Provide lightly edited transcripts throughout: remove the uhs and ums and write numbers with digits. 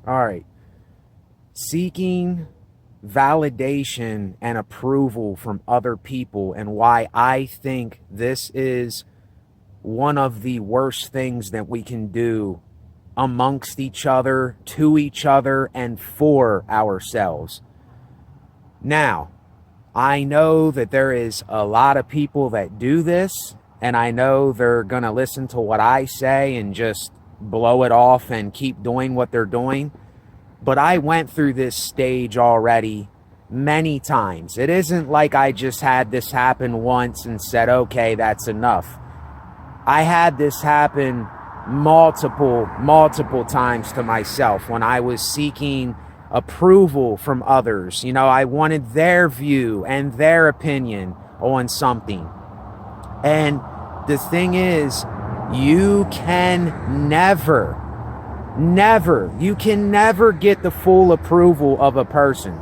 All right. Seeking validation and approval from other people, and why I think this is one of the worst things that we can do amongst each other, to each other, and for ourselves. Now, I know that there is a lot of people that do this, and I know they're going to listen to what I say and just blow it off and keep doing what they're doing. But I went through this stage already many times. It isn't like I just had this happen once and said, okay, that's enough. I had this happen multiple times to myself when I was seeking approval from others. You know, I wanted their view and their opinion on something. And the thing is, you can never get the full approval of a person.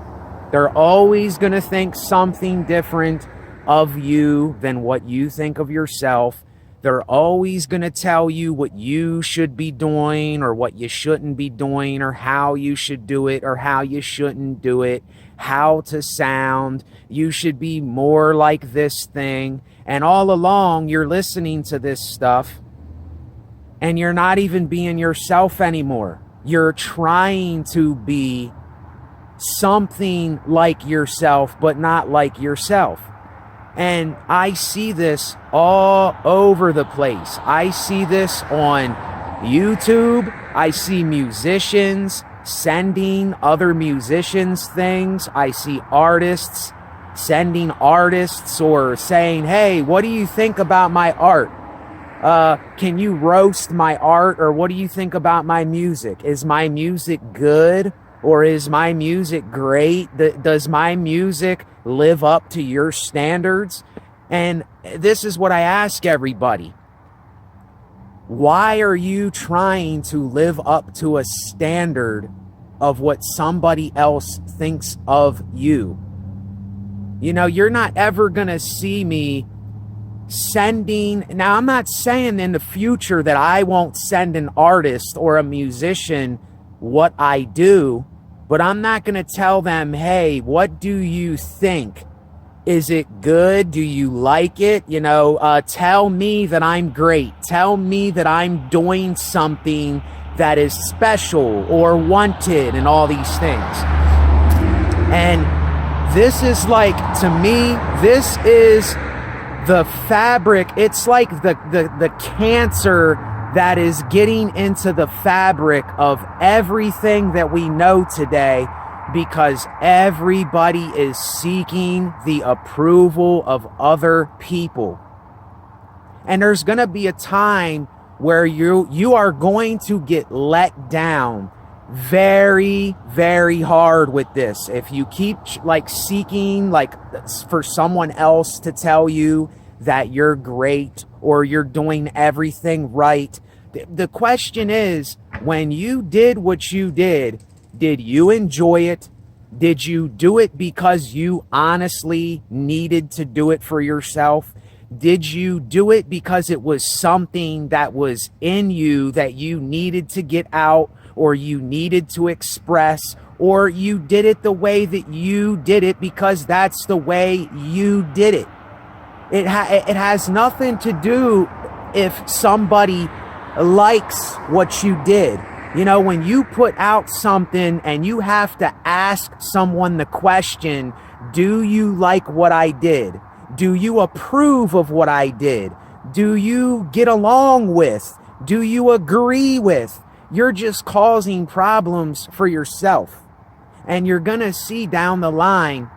They're always going to think something different of you than what you think of yourself. They're always going to tell you what you should be doing or what you shouldn't be doing, or how you should do it or how you shouldn't do it, how to sound. You should be more like this thing. And all along, you're listening to this stuff and you're not even being yourself anymore. You're trying to be something like yourself, but not like yourself. And I see this all over the place. I see this on YouTube. I see musicians sending other musicians things. I see artists sending artists or saying, hey, what do you think about my art? Can you roast my art? Or what do you think about my music? Is my music good? Or is my music great? Does my music live up to your standards? And this is what I ask everybody. Why are you trying to live up to a standard of what somebody else thinks of you? You know, you're not ever going to see me sending. Now, I'm not saying in the future that I won't send an artist or a musician what I do, but I'm not going to tell them, hey, what do you think? Is it good? Do you like it? You know, tell me that I'm great. Tell me that I'm doing something that is special or wanted and all these things. And this is like, to me, this is the fabric. It's like the cancer that is getting into the fabric of everything that we know today, because everybody is seeking the approval of other people. And there's going to be a time where you are going to get let down very, very hard with this. If you keep like seeking like for someone else to tell you that you're great or you're doing everything right. The question is, when you did what you did you enjoy it? Did you do it because you honestly needed to do it for yourself? Did you do it because it was something that was in you that you needed to get out, or you needed to express, or you did it the way that you did it because that's the way you did it? It has nothing to do if somebody likes what you did. You know, when you put out something and you have to ask someone the question, do you like what I did? Do you approve of what I did? Do you get along with? Do you agree with? You're just causing problems for yourself. And you're going to see down the line,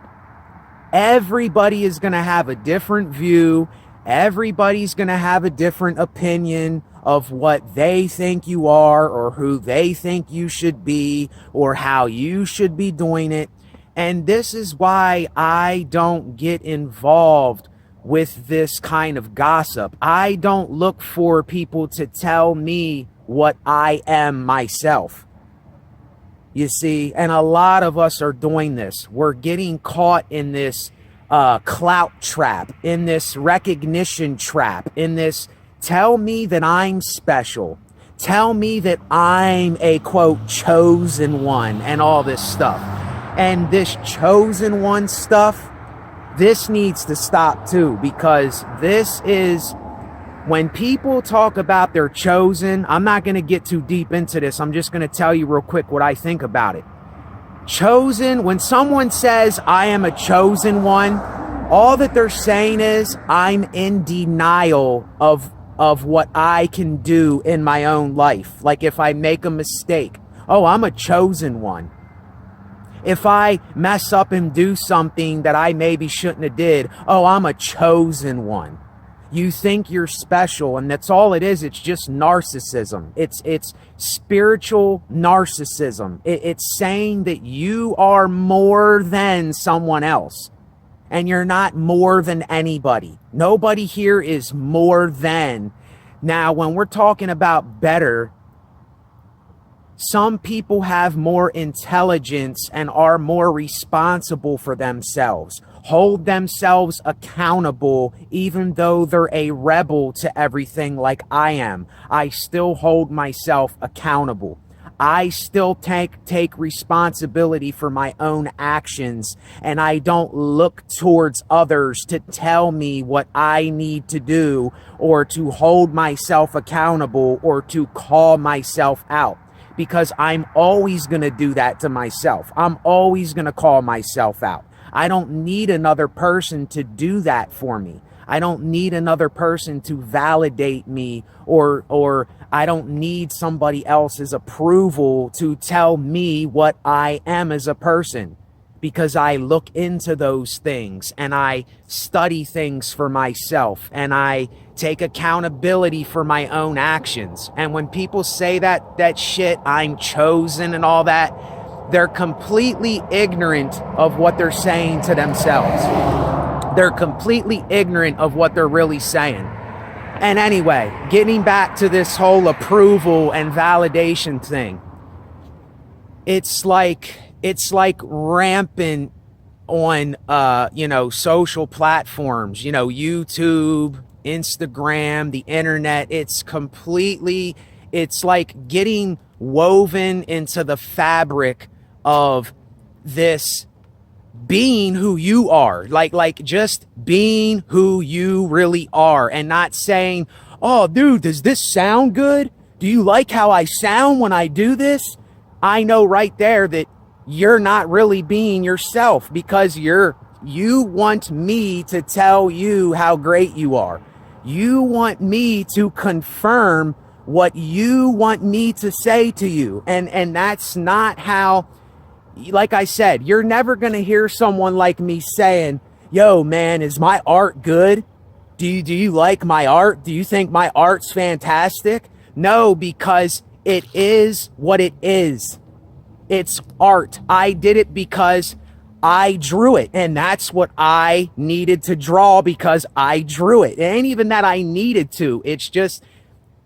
everybody is going to have a different view. Everybody's going to have a different opinion of what they think you are, or who they think you should be, or how you should be doing it. And this is why I don't get involved with this kind of gossip. I don't look for people to tell me what I am myself. You see, and a lot of us are doing this. We're getting caught in this clout trap, in this recognition trap, in this tell me that I'm special. Tell me that I'm a, quote, chosen one and all this stuff. And this chosen one stuff, this needs to stop too, because this is, when people talk about they're chosen, I'm not going to get too deep into this. I'm just going to tell you real quick what I think about it. Chosen, when someone says I am a chosen one, all that they're saying is I'm in denial of what I can do in my own life. Like if I make a mistake, oh, I'm a chosen one. If I mess up and do something that I maybe shouldn't have did, oh, I'm a chosen one. You think you're special, and that's all it is. It's just narcissism. It's spiritual narcissism. It's saying that you are more than someone else, and you're not more than anybody. Nobody here is more than. Now, when we're talking about better, some people have more intelligence and are more responsible for themselves, hold themselves accountable, even though they're a rebel to everything like I am. I still hold myself accountable. I still take responsibility for my own actions, and I don't look towards others to tell me what I need to do or to hold myself accountable or to call myself out. Because I'm always going to do that to myself. I'm always going to call myself out. I don't need another person to do that for me. I don't need another person to validate me, or I don't need somebody else's approval to tell me what I am as a person. Because I look into those things and I study things for myself and I take accountability for my own actions. And when people say that shit, I'm chosen and all that, they're completely ignorant of what they're saying to themselves. They're completely ignorant of what they're really saying. And anyway, getting back to this whole approval and validation thing, it's like rampant on social platforms, YouTube, Instagram, the internet. It's like getting woven into the fabric of this being who you are, like just being who you really are, and not saying, oh dude, does this sound good? Do you like how I sound when I do this? I know right there that you're not really being yourself, because you want me to tell you how great you are. You want me to confirm what you want me to say to you. And that's not how, like I said, you're never going to hear someone like me saying, yo man, is my art good? Do you like my art? Do you think my art's fantastic? No, because it is what it is. It's art. I did it because I drew it, and that's what I needed to draw because I drew it. It ain't even that I needed to. It's just,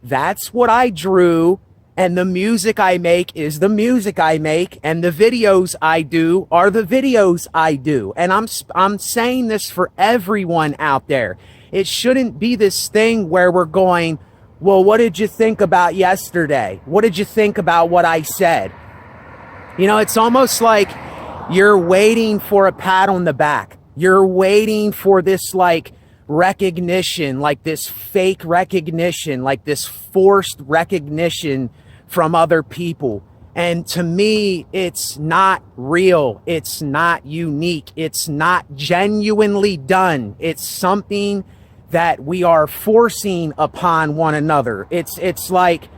that's what I drew, and the music I make is the music I make, and the videos I do are the videos I do. And I'm saying this for everyone out there. It shouldn't be this thing where we're going, well, what did you think about yesterday? What did you think about what I said? It's almost like you're waiting for a pat on the back. You're waiting for this recognition, like this fake recognition, like this forced recognition from other people. And to me, it's not real. It's not unique. It's not genuinely done. It's something that we are forcing upon one another. It's like,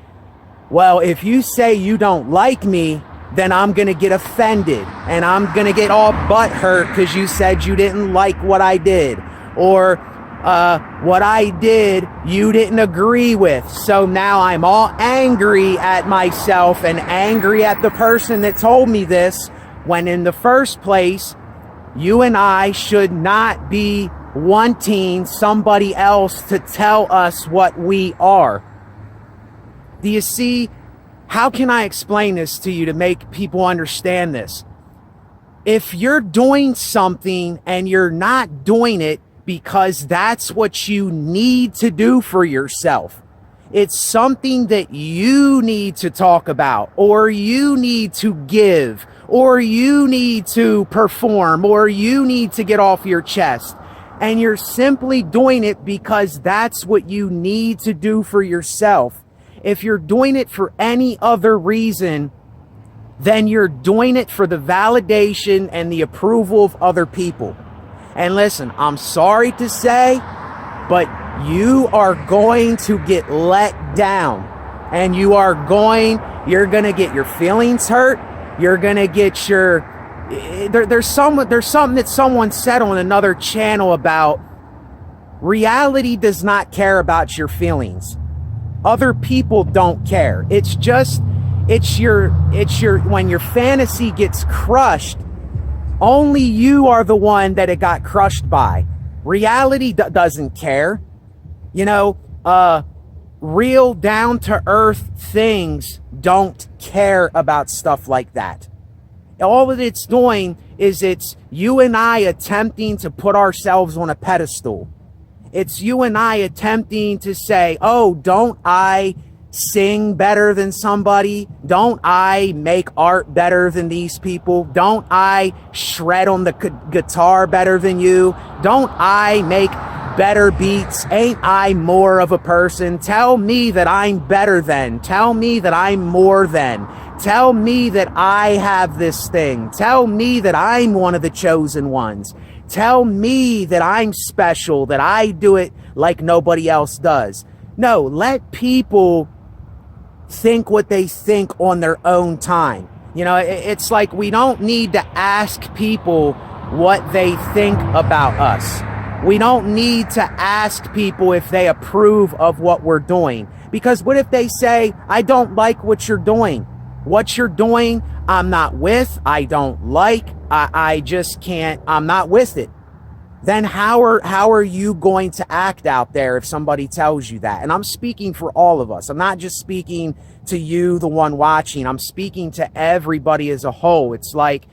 well, if you say you don't like me, then I'm going to get offended and I'm going to get all butthurt because you said you didn't like what I did, or what I did you didn't agree with. So now I'm all angry at myself and angry at the person that told me this, when in the first place, you and I should not be wanting somebody else to tell us what we are. Do you see? How can I explain this to you to make people understand this? If you're doing something and you're not doing it because that's what you need to do for yourself, It's something that you need to talk about, or you need to give, or you need to perform, or you need to get off your chest. And you're simply doing it because that's what you need to do for yourself. If you're doing it for any other reason, then you're doing it for the validation and the approval of other people. And listen, I'm sorry to say, but you are going to get let down, and you're going to get your feelings hurt. You're going to get there's something that someone said on another channel about reality does not care about your feelings. Other people don't care. It's when your fantasy gets crushed, only you are the one that it got crushed by. Reality doesn't care. Real down to earth things don't care about stuff like that. All that it's doing is it's you and I attempting to put ourselves on a pedestal. It's you and I attempting to say, oh, don't I sing better than somebody? Don't I make art better than these people? Don't I shred on the guitar better than you? Don't I make better beats? Ain't I more of a person? Tell me that I'm better than. Tell me that I'm more than. Tell me that I have this thing. Tell me that I'm one of the chosen ones. Tell me that I'm special, that I do it like nobody else does. No, let people think what they think on their own time. It's like we don't need to ask people what they think about us. We don't need to ask people if they approve of what we're doing. Because what if they say, I don't like what you're doing? What you're doing, I'm not with, I don't like, I just can't, I'm not with it. Then how are you going to act out there if somebody tells you that? And I'm speaking for all of us. I'm not just speaking to you, the one watching. I'm speaking to everybody as a whole. It's like,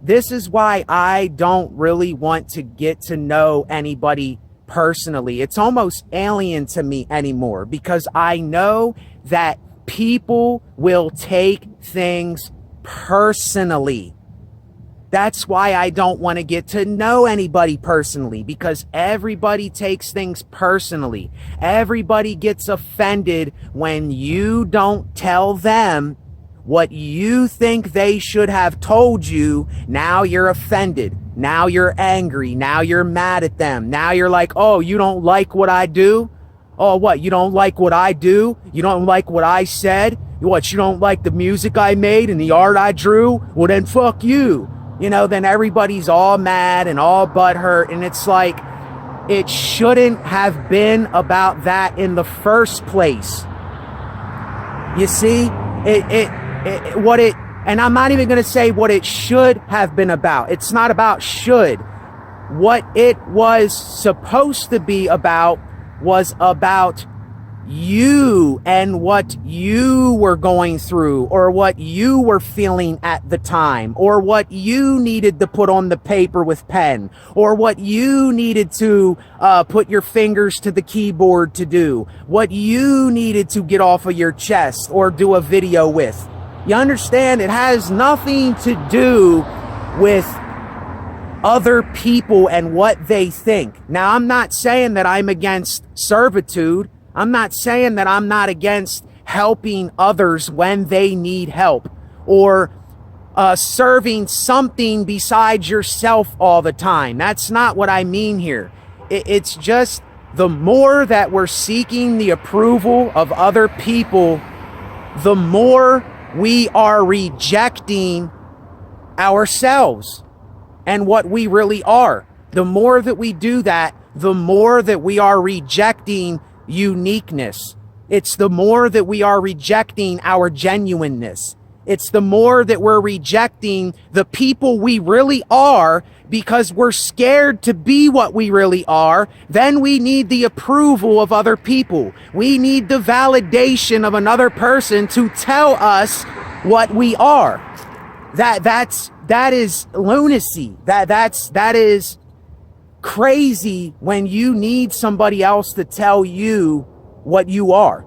this is why I don't really want to get to know anybody personally. It's almost alien to me anymore, because I know that people will take things personally. That's why I don't want to get to know anybody personally, because everybody takes things personally. Everybody gets offended when you don't tell them what you think they should have told you. Now you're offended. Now you're angry. Now you're mad at them. Now you're like, oh, you don't like what I do? Oh, what? You don't like what I do? You don't like what I said? What? You don't like the music I made and the art I drew? Well, then fuck you. Then everybody's all mad and all butthurt. And it's like, it shouldn't have been about that in the first place. You see, and I'm not even going to say what it should have been about. It's not about should. What it was supposed to be about was about you and what you were going through, or what you were feeling at the time, or what you needed to put on the paper with pen, or what you needed to put your fingers to the keyboard to do, what you needed to get off of your chest or do a video with. You understand? It has nothing to do with other people and what they think. Now, I'm not saying that I'm against servitude. I'm not saying that I'm not against helping others when they need help, or serving something besides yourself all the time. That's not what I mean here. It's just the more that we're seeking the approval of other people, the more we are rejecting ourselves and what we really are. The more that we do that, the more that we are rejecting uniqueness. It's the more that we are rejecting our genuineness. It's the more that we're rejecting the people we really are, because we're scared to be what we really are. Then we need the approval of other people. We need the validation of another person to tell us what we are. That is lunacy. That is crazy when you need somebody else to tell you what you are.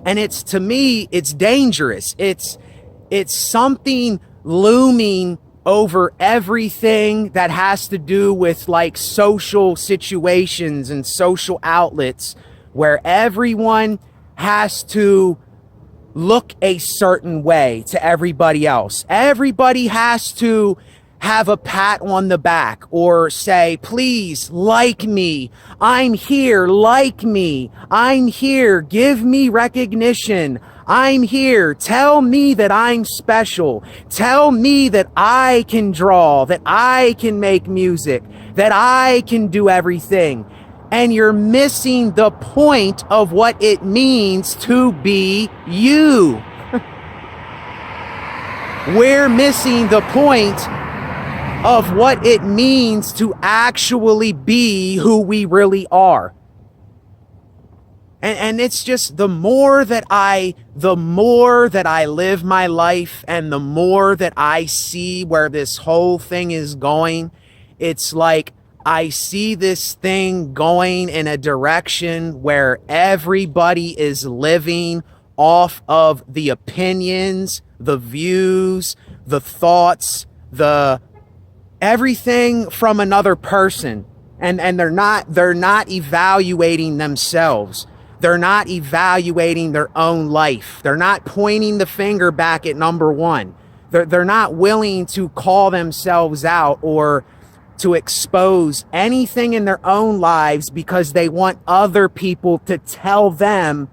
And to me, it's dangerous. It's something looming over everything that has to do with like social situations and social outlets, where everyone has to look a certain way to everybody else. Everybody has to have a pat on the back or say, please like me. I'm here. Like me. I'm here. Give me recognition. I'm here. Tell me that I'm special. Tell me that I can draw, that I can make music, that I can do everything. And you're missing the point of what it means to be you. We're missing the point of what it means to actually be who we really are. And it's just the more that I live my life and the more that I see where this whole thing is going, it's like I see this thing going in a direction where everybody is living off of the opinions, the views, the thoughts, the everything from another person. And they're not evaluating themselves. They're not evaluating their own life. They're not pointing the finger back at number one. They're not willing to call themselves out or to expose anything in their own lives because they want other people to tell them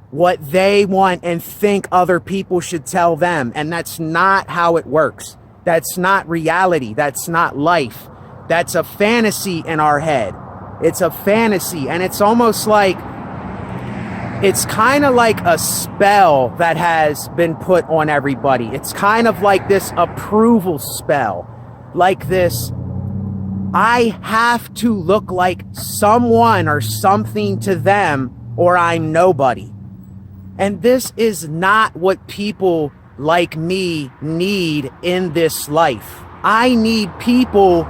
what they want and think other people should tell them. And that's not how it works. That's not reality. That's not life. That's a fantasy in our head. It's a fantasy. And it's almost like, it's kind of like a spell that has been put on everybody. It's kind of like this approval spell. Like this, I have to look like someone or something to them or I'm nobody. And this is not what people like me need in this life. I need people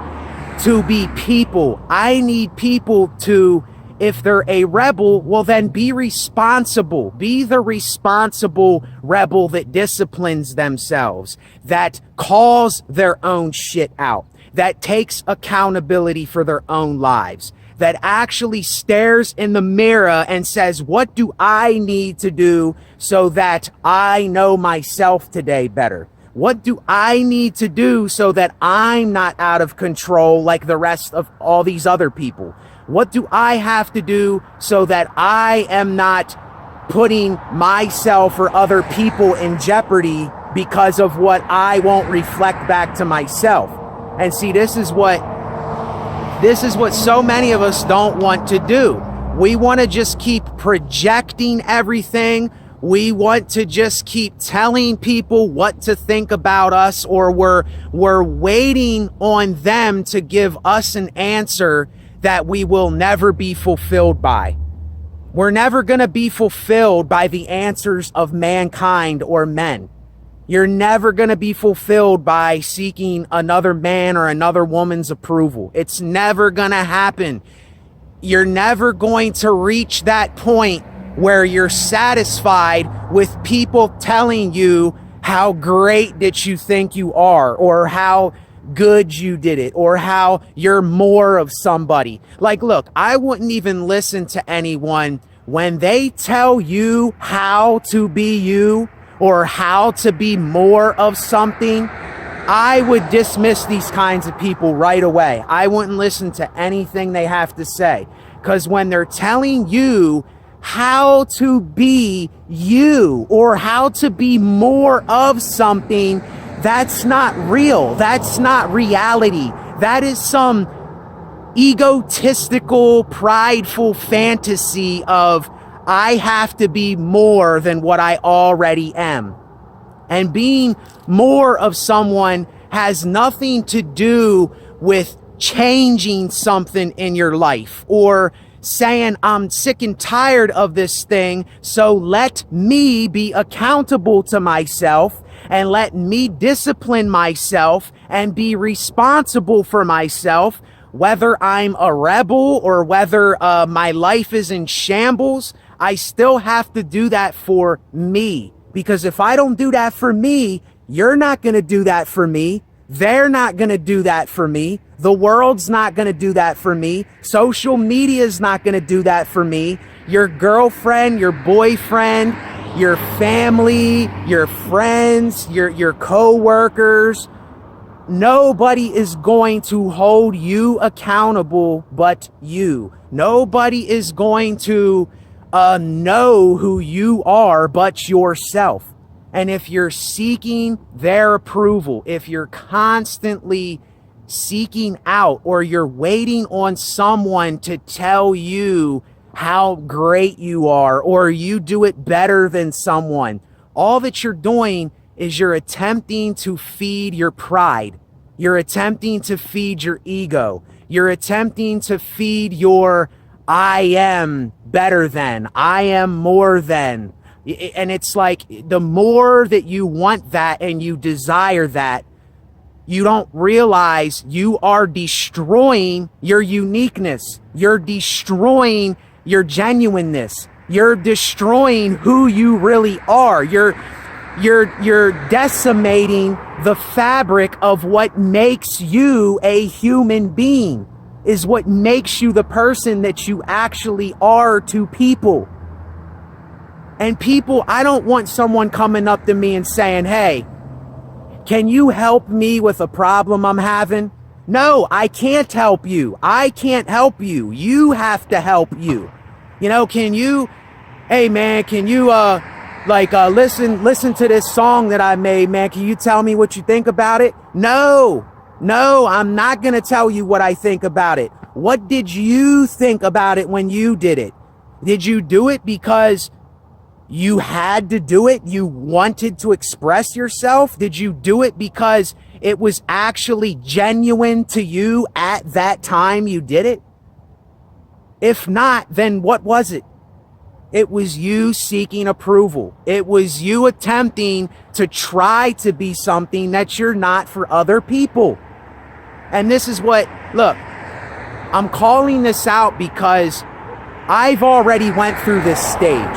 to be people. I need people to, if they're a rebel, well then be responsible. Be the responsible rebel that disciplines themselves, that calls their own shit out, that takes accountability for their own lives, that actually stares in the mirror and says, what do I need to do so that I know myself today better? What do I need to do so that I'm not out of control like the rest of all these other people? What do I have to do so that I am not putting myself or other people in jeopardy because of what I won't reflect back to myself? And see, this is what so many of us don't want to do. We want to just keep projecting everything. We want to just keep telling people what to think about us, or we're waiting on them to give us an answer that we will never be fulfilled by. We're never going to be fulfilled by the answers of mankind or men. You're never going to be fulfilled by seeking another man or another woman's approval. It's never going to happen. You're never going to reach that point where you're satisfied with people telling you how great that you think you are, or how good you did it, or how you're more of somebody. Like, look, I wouldn't even listen to anyone when they tell you how to be you or how to be more of something. I would dismiss these kinds of people right away. I wouldn't listen to anything they have to say, because when they're telling you how to be you or how to be more of something, that's not real. That's not reality. That is some egotistical, prideful fantasy of, I have to be more than what I already am. And being more of someone has nothing to do with changing something in your life or saying, I'm sick and tired of this thing, so let me be accountable to myself and let me discipline myself and be responsible for myself, whether I'm a rebel or whether my life is in shambles. I still have to do that for me. Because if I don't do that for me, you're not going to do that for me. They're not going to do that for me. The world's not going to do that for me. Social media is not going to do that for me. Your girlfriend, your boyfriend, your family, your friends, your co-workers, nobody is going to hold you accountable but you. Nobody is going to know who you are but yourself. And if you're seeking their approval, if you're constantly seeking out, or you're waiting on someone to tell you how great you are, or you do it better than someone, all that you're doing is you're attempting to feed your pride. You're attempting to feed your ego. You're attempting to feed your I am better than, I am more than. And it's like, the more that you want that and you desire that, you don't realize you are destroying your uniqueness. You're destroying your genuineness. You're destroying who you really are. You're decimating the fabric of what makes you a human being, is what makes you the person that you actually are to people. And people, I don't want someone coming up to me and saying, hey, can you help me with a problem I'm having? No, I can't help you. I can't help you. You have to help you. You know, can you, hey man, can you listen to this song that I made, man? Can you tell me what you think about it? No, I'm not going to tell you what I think about it. What did you think about it when you did it? Did you do it because you had to do it? You wanted to express yourself? Did you do it because it was actually genuine to you at that time you did it? If not, then what was it? It was you seeking approval. It was you attempting to try to be something that you're not for other people. And this is what, look, I'm calling this out because I've already went through this stage.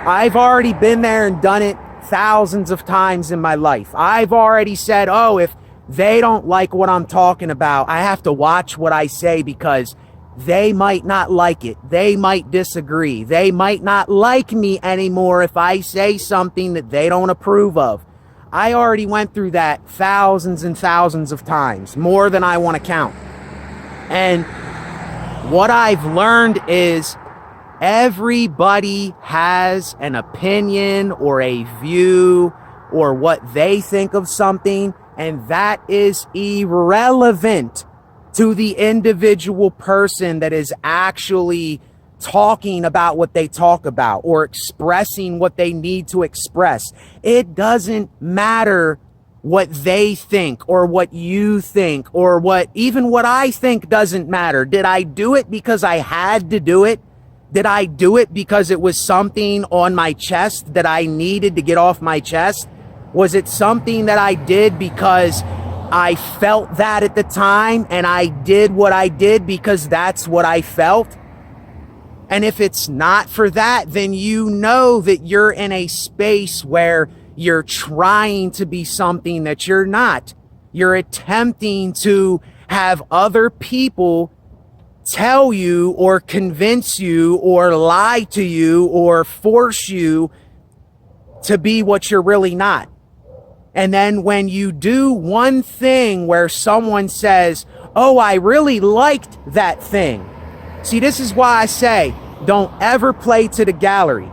I've already been there and done it thousands of times in my life. I've already said, oh, if they don't like what I'm talking about, I have to watch what I say because they might not like it. They might disagree. They might not like me anymore if I say something that they don't approve of. I already went through that thousands and thousands of times, more than I want to count. And what I've learned is everybody has an opinion or a view or what they think of something, and that is irrelevant to the individual person that is actually talking about what they talk about or expressing what they need to express. It doesn't matter what they think or what you think or even what I think doesn't matter. Did I do it because I had to do it? Did I do it because it was something on my chest that I needed to get off my chest? Was it something that I did because I felt that at the time and I did what I did because that's what I felt? And if it's not for that, then you know that you're in a space where you're trying to be something that you're not. You're attempting to have other people tell you or convince you or lie to you or force you to be what you're really not. And then when you do one thing where someone says, oh, I really liked that thing. See, this is why I say, don't ever play to the gallery.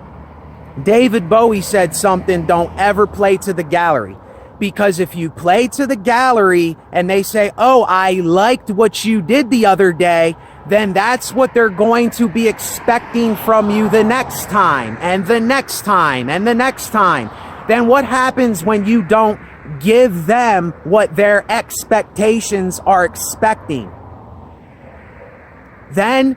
David Bowie said something, don't ever play to the gallery. Because if you play to the gallery and they say, oh, I liked what you did the other day, then that's what they're going to be expecting from you the next time and the next time and the next time. Then what happens when you don't give them what their expectations are expecting? Then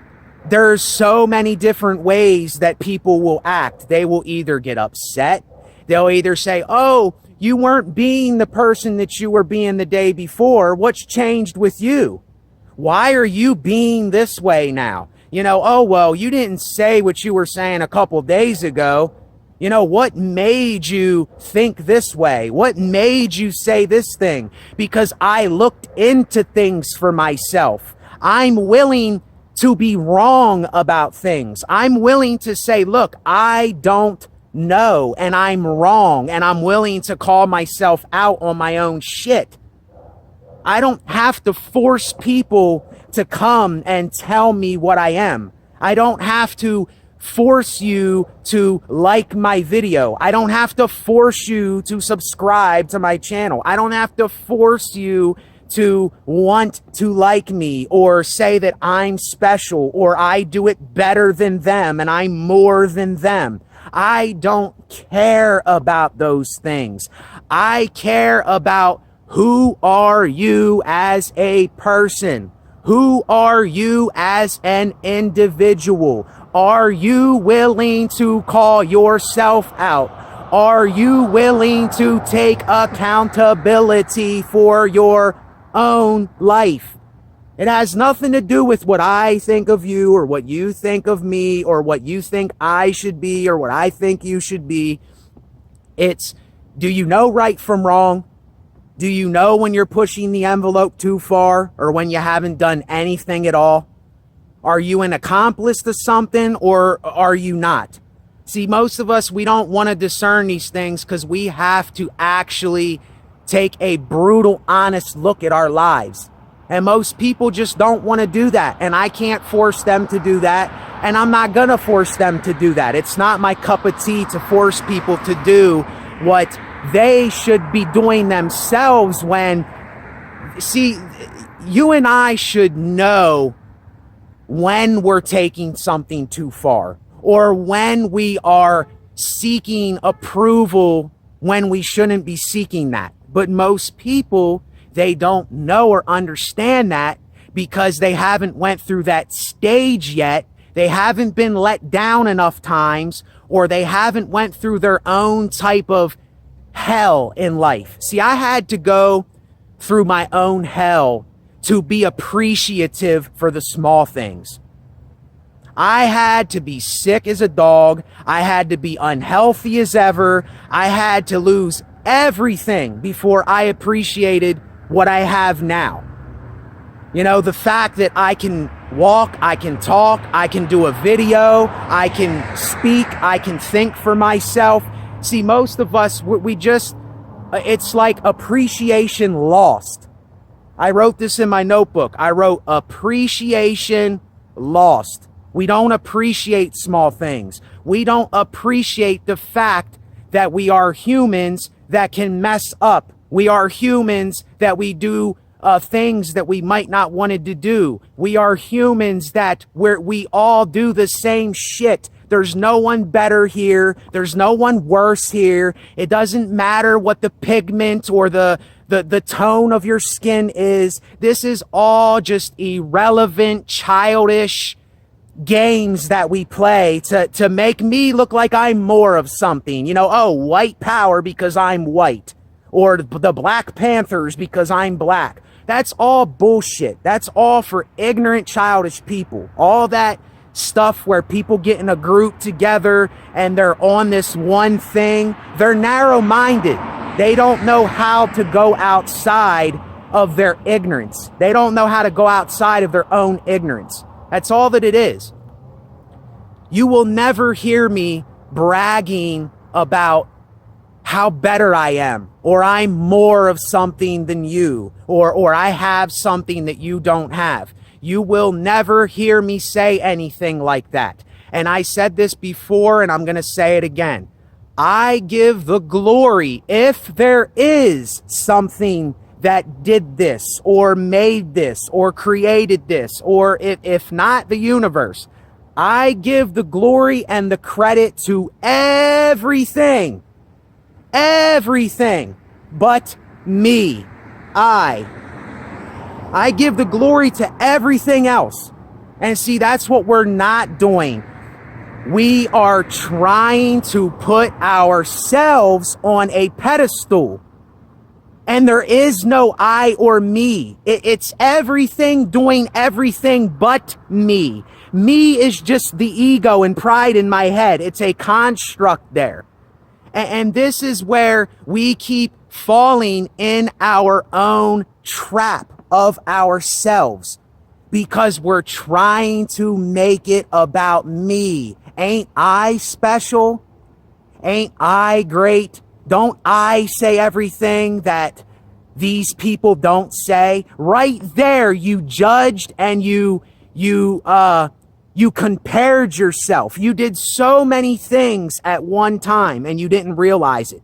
there's so many different ways that people will act. They will either get upset. They'll either say, oh, you weren't being the person that you were being the day before. What's changed with you? Why are you being this way now? Oh, well, you didn't say what you were saying a couple days ago. What made you think this way? What made you say this thing? Because I looked into things for myself. I'm willing to be wrong about things. I'm willing to say, look, I don't know and I'm wrong, and I'm willing to call myself out on my own shit. I don't have to force people to come and tell me what I am. I don't have to force you to like my video. I don't have to force you to subscribe to my channel. I don't have to force you to want to like me or say that I'm special or I do it better than them and I'm more than them. I don't care about those things. I care about who are you as a person? Who are you as an individual? Are you willing to call yourself out? Are you willing to take accountability for your own life? It has nothing to do with what I think of you or what you think of me or what you think I should be or what I think you should be. It's, do you know right from wrong? Do you know when you're pushing the envelope too far or when you haven't done anything at all? Are you an accomplice to something or are you not? See, most of us, we don't want to discern these things because we have to actually take a brutal, honest look at our lives. And most people just don't want to do that. And I can't force them to do that. And I'm not going to force them to do that. It's not my cup of tea to force people to do what they should be doing themselves when, see, you and I should know when we're taking something too far or when we are seeking approval when we shouldn't be seeking that. But most people, they don't know or understand that because they haven't went through that stage yet. They haven't been let down enough times, or they haven't went through their own type of hell in life. See, I had to go through my own hell to be appreciative for the small things. I had to be sick as a dog. I had to be unhealthy as ever. I had to lose everything before I appreciated what I have now. The fact that I can walk, I can talk, I can do a video, I can speak, I can think for myself. See, most of us, we just, it's like appreciation lost. I wrote this in my notebook. I wrote appreciation lost. We don't appreciate small things. We don't appreciate the fact that we are humans that can mess up. We are humans that we do things that we might not wanted to do. We are humans that we all do the same shit. There's no one better here. There's no one worse here. It doesn't matter what the pigment or the tone of your skin is. This is all just irrelevant, childish games that we play to make me look like I'm more of something. White power because I'm white. Or the Black Panthers because I'm black. That's all bullshit. That's all for ignorant, childish people. All that stuff where people get in a group together and they're on this one thing. They're narrow-minded. They don't know how to go outside of their ignorance. They don't know how to go outside of their own ignorance. That's all that it is. You will never hear me bragging about how better I am, or I'm more of something than you, or I have something that you don't have. You will never hear me say anything like that. And I said this before, and I'm going to say it again. I give the glory, if there is something that did this, or made this, or created this, or if not the universe, I give the glory and the credit to everything but me. I give the glory to everything else. And see, that's what we're not doing. We are trying to put ourselves on a pedestal. And there is no I or me. It's everything doing everything but me. Me is just the ego and pride in my head. It's a construct there. And this is where we keep falling in our own trap of ourselves, because we're trying to make it about me. Ain't I special? Ain't I great? Don't I say everything that these people don't say? Right there, you judged and you compared yourself. You did so many things at one time and you didn't realize it.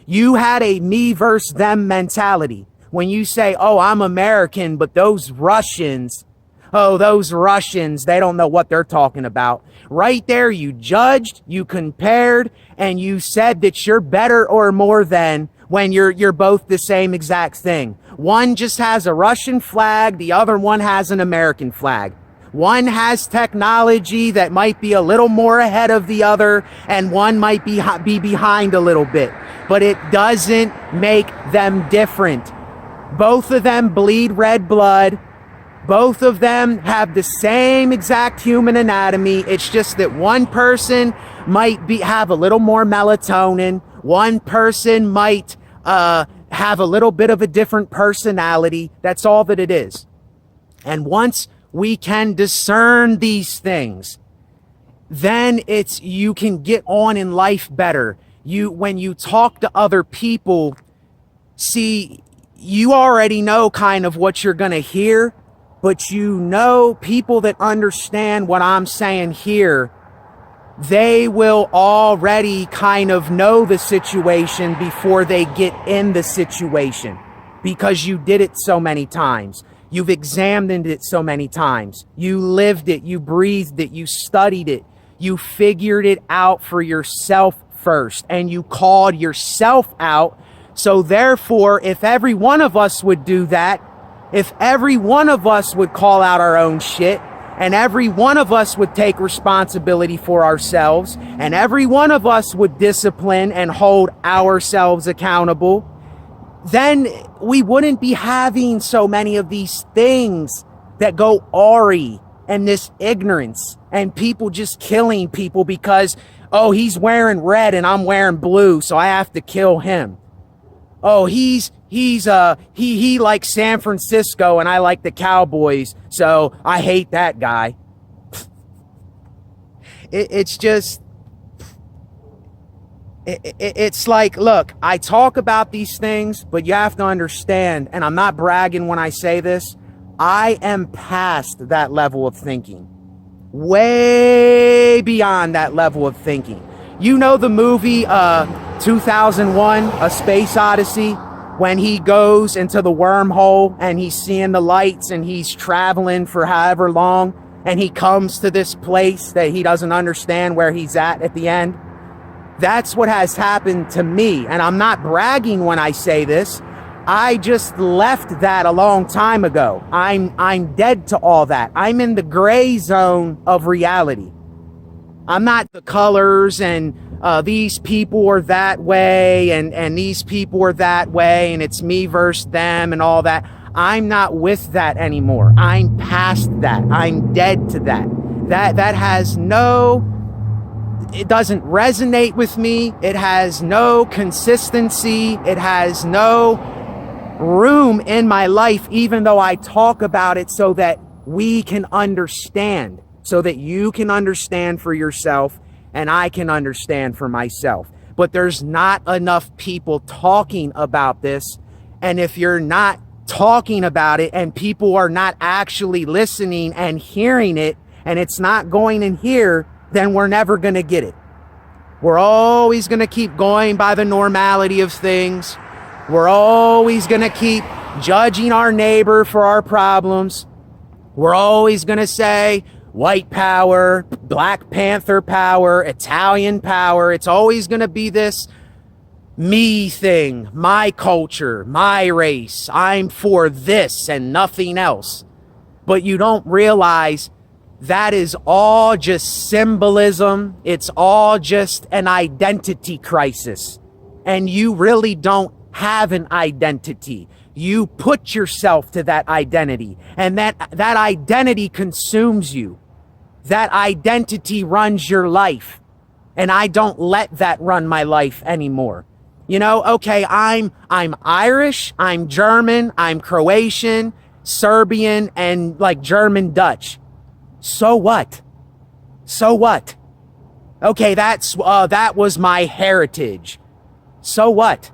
You had a me versus them mentality. When you say, oh, I'm American, but those Russians, they don't know what they're talking about. Right there, you judged, you compared, and you said that you're better or more than, when you're both the same exact thing. One just has a Russian flag, the other one has an American flag. One has technology that might be a little more ahead of the other, and one might be behind a little bit. But it doesn't make them different. Both of them bleed red blood. Both of them have the same exact human anatomy. It's just that one person might have a little more melatonin. One person might have a little bit of a different personality. That's all that it is. And once we can discern these things, then you can get on in life better. When you talk to other people, see, you already know kind of what you're going to hear. But people that understand what I'm saying here, they will already kind of know the situation before they get in the situation, because you did it so many times. You've examined it so many times. You lived it, you breathed it, you studied it, you figured it out for yourself first, and you called yourself out. So therefore, if every one of us would do that, if every one of us would call out our own shit, and every one of us would take responsibility for ourselves, and every one of us would discipline and hold ourselves accountable, then we wouldn't be having so many of these things that go awry, and this ignorance, and people just killing people because, oh, he's wearing red and I'm wearing blue, so I have to kill him. Oh, he likes San Francisco and I like the Cowboys, so I hate that guy. It's like, look, I talk about these things, but you have to understand, and I'm not bragging when I say this, I am past that level of thinking. Way beyond that level of thinking. You know the movie 2001, A Space Odyssey, when he goes into the wormhole and he's seeing the lights and he's traveling for however long, and he comes to this place that he doesn't understand where he's at the end? That's what has happened to me, and I'm not bragging when I say this. I just left that a long time ago. I'm dead to all that. I'm in the gray zone of reality. I'm not the colors and these people are that way and these people are that way and it's me versus them and all that. I'm not with that anymore. I'm past that. I'm dead to that. That has it doesn't resonate with me. It has no consistency. It has no room in my life, even though I talk about it so that we can understand, so that you can understand for yourself and I can understand for myself. But there's not enough people talking about this. And if you're not talking about it and people are not actually listening and hearing it, and it's not going in here, then we're never going to get it. We're always going to keep going by the normality of things. We're always going to keep judging our neighbor for our problems. We're always going to say white power, Black Panther power, Italian power. It's always going to be this me thing, my culture, my race. I'm for this and nothing else. But you don't realize that is all just symbolism. It's all just an identity crisis. And you really don't have an identity. You put yourself to that identity, and that identity consumes you. That identity runs your life, and I don't let that run my life anymore. You know, okay, I'm Irish, I'm German, I'm Croatian, Serbian, and like German Dutch. So what? So what? Okay, that was my heritage. So what?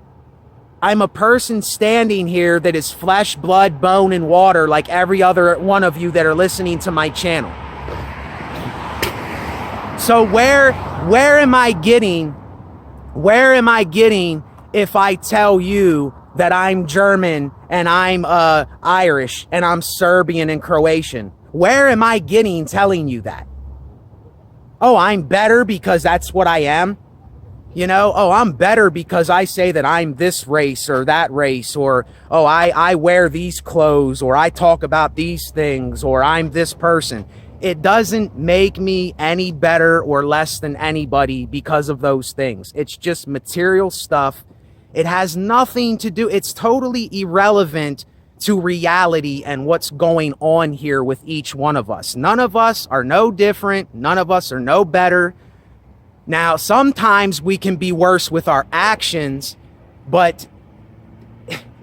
I'm a person standing here that is flesh, blood, bone, and water like every other one of you that are listening to my channel. So where am I getting if I tell you that I'm German and I'm Irish and I'm Serbian and Croatian? Where am I getting telling you that? Oh, I'm better because that's what I am. You know, oh, I'm better because I say that I'm this race or that race, or, oh, I wear these clothes, or I talk about these things, or I'm this person. It doesn't make me any better or less than anybody because of those things. It's just material stuff. It has nothing to do, it's totally irrelevant to reality and what's going on here with each one of us. None of us are no different. None of us are no better. Now, sometimes we can be worse with our actions, but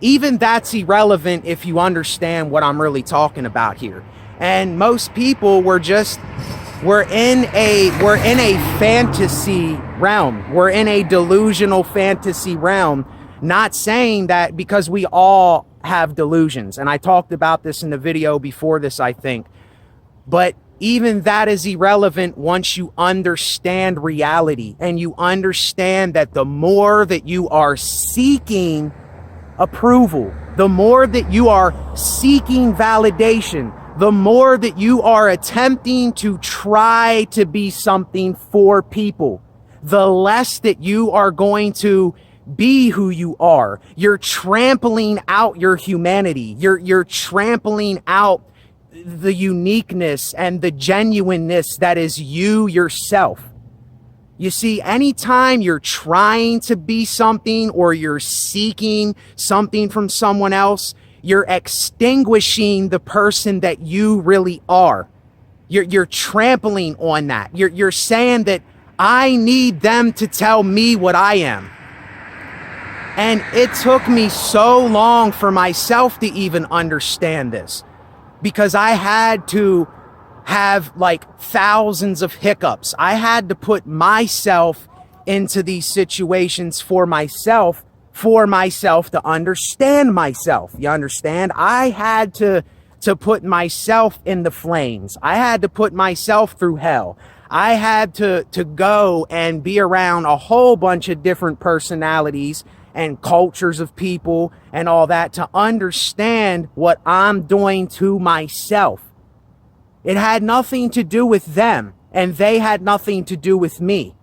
even that's irrelevant if you understand what I'm really talking about here. And most people, we're in a fantasy realm. We're in a delusional fantasy realm. Not saying that, because we all have delusions. And I talked about this in the video before this, I think. But even that is irrelevant once you understand reality, and you understand that the more that you are seeking approval, the more that you are seeking validation, the more that you are attempting to try to be something for people, the less that you are going to be who you are. You're trampling out your humanity. You're trampling out the uniqueness and the genuineness that is you yourself. You see, anytime you're trying to be something or you're seeking something from someone else, you're extinguishing the person that you really are. You're trampling on that. You're saying that I need them to tell me what I am. And it took me so long for myself to even understand this, because I had to have like thousands of hiccups. I had to put myself into these situations for myself to understand myself. You understand? I had to put myself in the flames. I had to put myself through hell. I had to go and be around a whole bunch of different personalities and cultures of people and all that to understand what I'm doing to myself. It had nothing to do with them, and they had nothing to do with me.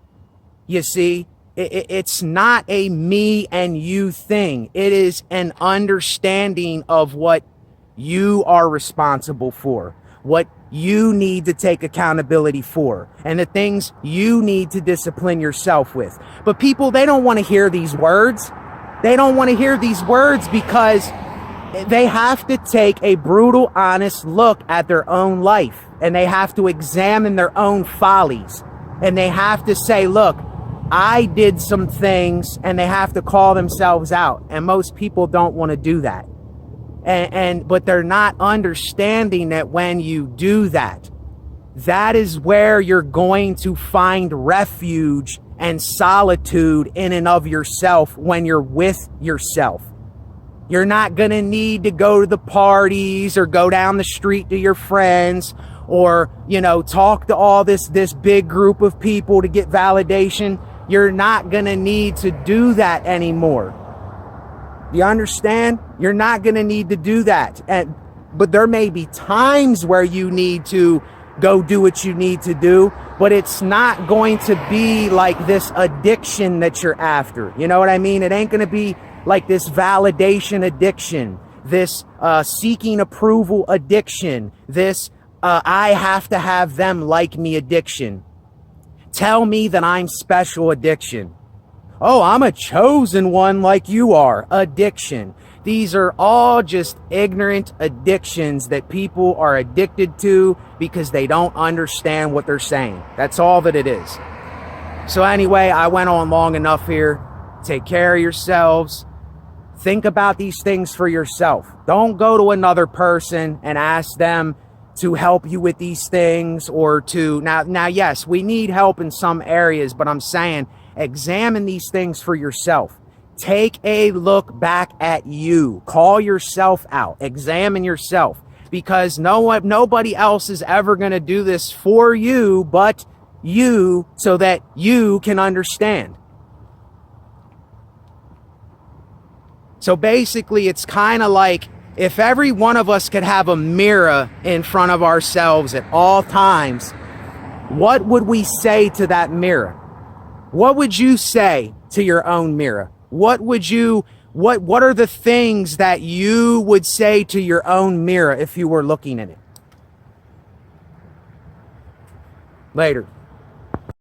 You see, it's not a me and you thing. It is an understanding of what you are responsible for, what you need to take accountability for, and the things you need to discipline yourself with. But people, they don't want to hear these words. They don't want to hear these words because they have to take a brutal, honest look at their own life, and they have to examine their own follies, and they have to say, look, I did some things, and they have to call themselves out. And most people don't want to do that. But they're not understanding that when you do that, that is where you're going to find refuge and solitude in and of yourself when you're with yourself. You're not going to need to go to the parties or go down the street to your friends or, talk to all this big group of people to get validation. You're not going to need to do that anymore. You understand? You're not going to need to do that. But there may be times where you need to go do what you need to do, but it's not going to be like this addiction that you're after. You know what I mean? It ain't going to be like this validation addiction, this seeking approval addiction, this I have to have them like me addiction. Tell me that I'm special addiction. Oh, I'm a chosen one like you are. Addiction. These are all just ignorant addictions that people are addicted to because they don't understand what they're saying. That's all that it is. So anyway, I went on long enough here. Take care of yourselves. Think about these things for yourself. Don't go to another person and ask them to help you with these things or to... Now, yes, we need help in some areas, but I'm saying examine these things for yourself. Take a look back at you. Call yourself out. Examine yourself. Because nobody else is ever going to do this for you but you, so that you can understand. So basically, it's kind of like if every one of us could have a mirror in front of ourselves at all times, what would we say to that mirror? What would you say to your own mirror? What are the things that you would say to your own mirror if you were looking in it? Later.